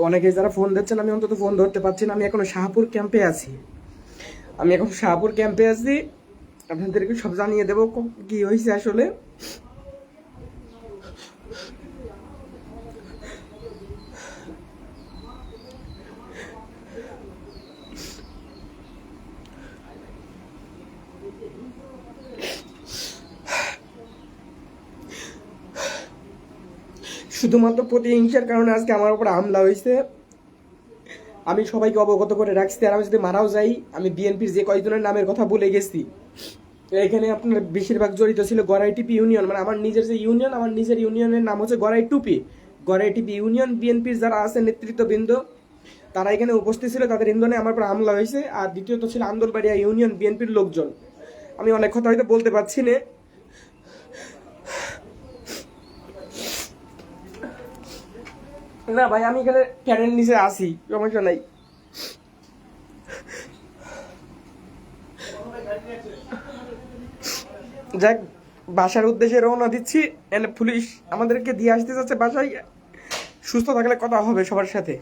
অনেকেই যারা ফোন দিচ্ছেন, আমি অন্তত ফোন ধরতে পারছি না। আমি এখনো শাহপুর ক্যাম্পে আছি। আপনাদেরকে সব জানিয়ে দেবো কি হয়েছে আসলে। শুধুমাত্র প্রতিহিংসার কারণে আজকে আমার উপর হামলা হয়েছে। আমি সবাইকে অবগত করে রাখছি, আর আমি যদি মারাও যাই, আমি বিএনপির যে কয়েকজনের নামের কথা বলে গেছি, এখানে আপনার বেশিরভাগ জড়িত ছিল গড়াই টিপি ইউনিয়ন, মানে আমার নিজের যে ইউনিয়ন, আমার নিজের ইউনিয়নের নাম হচ্ছে গড়াই টুপি। গড়াই টিপি ইউনিয়ন বিএনপির যারা আছে নেতৃত্ববৃন্দ, তারা এখানে উপস্থিত ছিল, তাদের ইন্ধনে আমার উপর হামলা হয়েছে। আর দ্বিতীয়ত ছিল আন্দরবাড়িয়া ইউনিয়ন বিএনপির লোকজন। আমি অনেক কথা হয়তো বলতে পারছি না। না ভাই, আমি এখানে ক্যানের নিচে আসি, সমস্যা নাই। যাক, বাসার উদ্দেশ্যে রওনা দিচ্ছি। পুলিশ আমাদেরকে দিয়ে আসতে যাচ্ছে বাসায়। সুস্থ থাকলে কথা হবে সবার সাথে।